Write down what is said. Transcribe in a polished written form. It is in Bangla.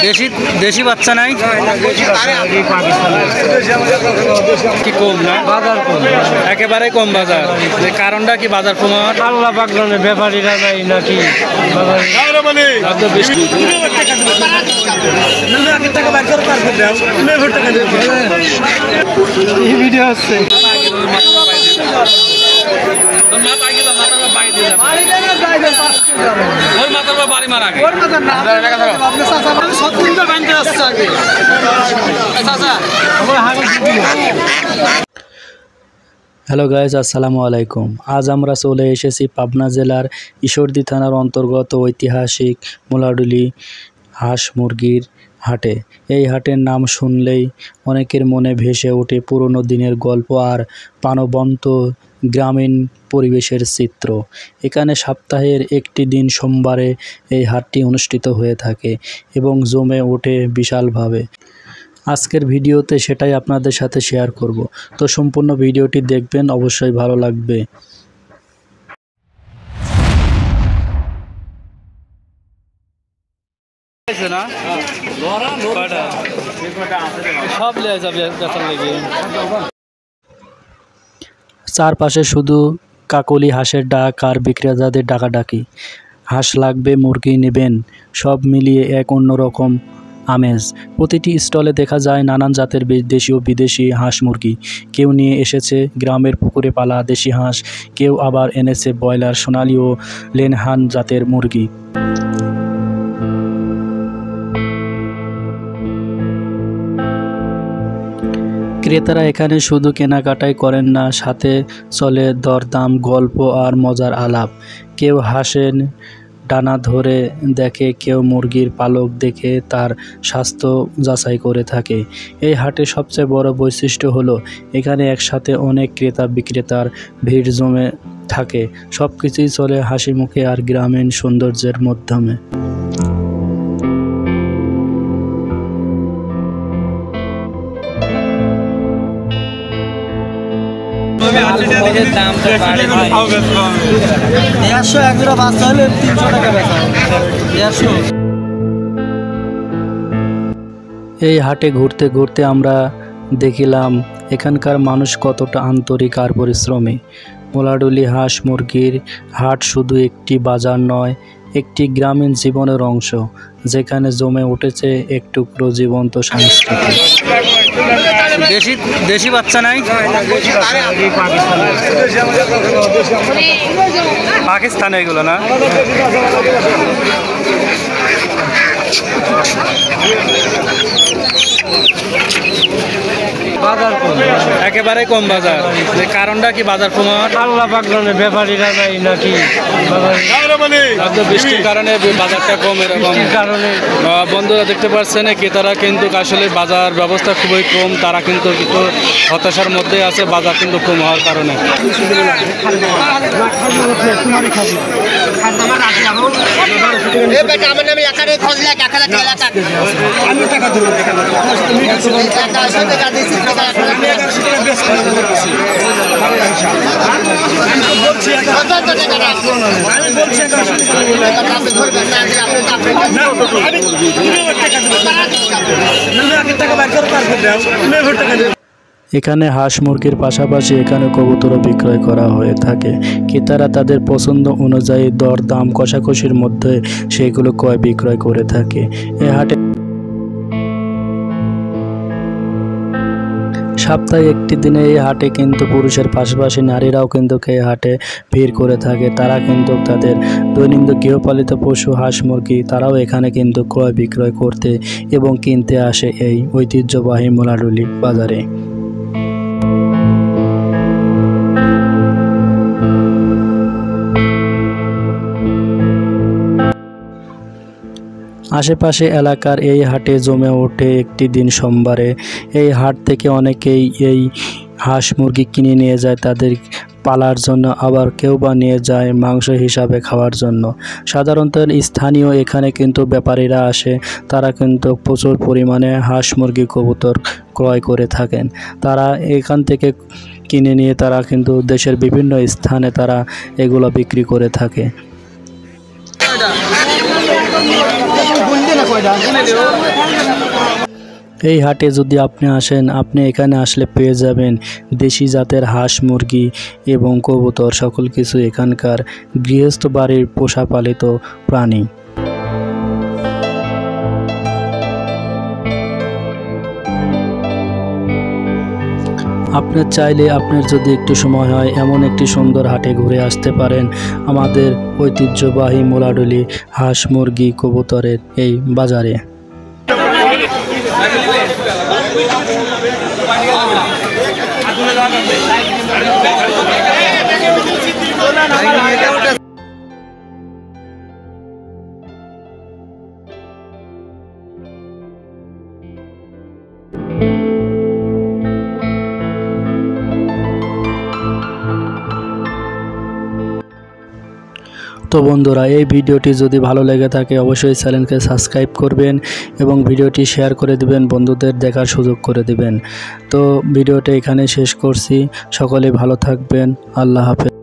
দেশি দেশি বাচ্চা নাই কি কম না বাজার কম, একেবারে কম বাজার। কারণটা কি বাজার কমার? আল্লাহ পাক জানে, ব্যাপারীরা নাই নাকি এত বৃষ্টি। এই ভিডিও হচ্ছে হ্যালো গাইজ, আসসালামু আলাইকুম। আজ আমরা চলে এসেছি পাবনা জেলার ঈশ্বরদী থানার অন্তর্গত ঐতিহাসিক মোলাডুলি হাঁস মুরগির হাটে। এই হাটের নাম শুনলেই অনেকের মনে ভেসে ওঠে পুরনো দিনের গল্প আর প্রাণবন্ত গ্রামীণ পরিবেশের চিত্র। এখানে সপ্তাহের একটি দিন সোমবারে এই হাটটি অনুষ্ঠিত হয়ে থাকে এবং জমে ওঠে বিশালভাবে। আজকের ভিডিওতে সেটাই আপনাদের সাথে শেয়ার করব, তো সম্পূর্ণ ভিডিওটি দেখবেন, অবশ্যই ভালো লাগবে। চারপাশে শুধু কাকলি হাঁসের ডাক আর বিক্রেতাদের ডাকাডাকি। হাঁস লাগবে, মুরগি নেবেন, সব মিলিয়ে এক অন্যরকম আমেজ। প্রতিটি স্টলে দেখা যায় নানান জাতের দেশি ও বিদেশি হাঁস মুরগি। কেউ নিয়ে এসেছে গ্রামের পুকুরে পালা দেশি হাঁস, কেউ আবার এনেছে ব্রয়লার, সোনালি ও লেনহান জাতের মুরগি। ক্রেতারা এখানে শুধু কেনাকাটাই করেন না, সাথে চলে দরদাম, গল্প আর মজার আলাপ। কেউ হাঁসের ডানা ধরে দেখে, কেউ মুরগির পালক দেখে তার স্বাস্থ্য যাচাই করে থাকে। এই হাটের সবচেয়ে বড় বৈশিষ্ট্য হলো এখানে একসাথে অনেক ক্রেতা বিক্রেতার ভিড় জমে থাকে। সব কিছুই চলে হাসি মুখে আর গ্রামীণ সৌন্দর্যের মাধ্যমে। এই হাটে ঘুরতে ঘুরতে আমরা দেখিলাম এখানকার মানুষ কতটা আন্তরিক আর পরিশ্রমী। মোলাডুলি হাঁস মুরগির হাট শুধু একটি বাজার নয়, একটি গ্রামীণ জীবনের অংশ, যেখানে জমে উঠেছে এক টুকরো জীবন্ত সংস্কৃতি। দেশি দেশি বাচ্চা নাই পাকিস্তানে এগুলো না। বাজার কম, একেবারে কম বাজার। কারণটা কি বাজার কমার? আল্লাহ পাক জানে, ব্যাপারীরা নাই নাকি এত বৃষ্টির কারণে বাজারটা কম। এরকম কারণে বন্ধুরা দেখতে পাচ্ছেন, ক্রেতারা কিন্তু আসলে বাজার ব্যবস্থা খুবই কম, তারা কিন্তু একটু হতাশার মধ্যে আছে বাজার কিন্তু কম হওয়ার কারণে। এখানে হাঁস মুরগির পাশাপাশি এখানে কবুতরও বিক্রয় করা হয়ে থাকে। ক্রেতারা তাদের পছন্দ অনুযায়ী দরদাম কষাকষির মধ্যে সেগুলো ক্রয় বিক্রয় করে থাকে। এই হাটে সপ্তাহে একটি দিনে এই হাটে কিন্তু পুরুষের পাশাপাশি নারীরাও কিন্তু এই হাটে ভিড় করে থাকে। তারা কিন্তু তাদের দৈনন্দিন গৃহপালিত পশু হাঁস মুরগি তারাও এখানে কিন্তু ক্রয় বিক্রয় করতে এবং কিনতে আসে এই ঐতিহ্যবাহী মোলাডুলি বাজারে। আশেপাশে এলাকার এই হাটে জমে ওঠে একটি দিন সোমবারে। এই হাট থেকে অনেকেই এই হাঁস মুরগি কিনে নিয়ে যায় তাদের পালার জন্য, আবার কেউ বা নিয়ে যায় মাংস হিসাবে খাওয়ার জন্য। সাধারণত স্থানীয় এখানে কিন্তু ব্যাপারীরা আসে, তারা কিন্তু প্রচুর পরিমাণে হাঁস মুরগি কবুতর ক্রয় করে থাকেন। তারা এখান থেকে কিনে নিয়ে তারা কিন্তু দেশের বিভিন্ন স্থানে তারা এগুলো বিক্রি করে থাকে। এই হাটে যদি আপনি আসেন, আপনি এখানে আসলে পেয়ে যাবেন দেশি জাতের হাঁস, মুরগি এবং কবুতর, সকল কিছু এখানকার গৃহস্থ বাড়ির পোষা পালিত প্রাণী। আপনার চাইলে আপনার যদি একটু সময় হয় এমন একটি সুন্দর হাটে ঘুরে আসতে পারেন আমাদের ঐতিহ্যবাহী মোলাডুলি হাঁস, মুরগি, কবুতরের এই বাজারে। তো বন্ধুরা, এই ভিডিওটি যদি ভালো লেগে থাকে অবশ্যই চ্যানেলকে সাবস্ক্রাইব করবেন এবং ভিডিওটি শেয়ার করে দিবেন, বন্ধুদের দেখার সুযোগ করে দিবেন। তো ভিডিওটা এখানে শেষ করছি। সকলে ভালো থাকবেন। আল্লাহ হাফেজ।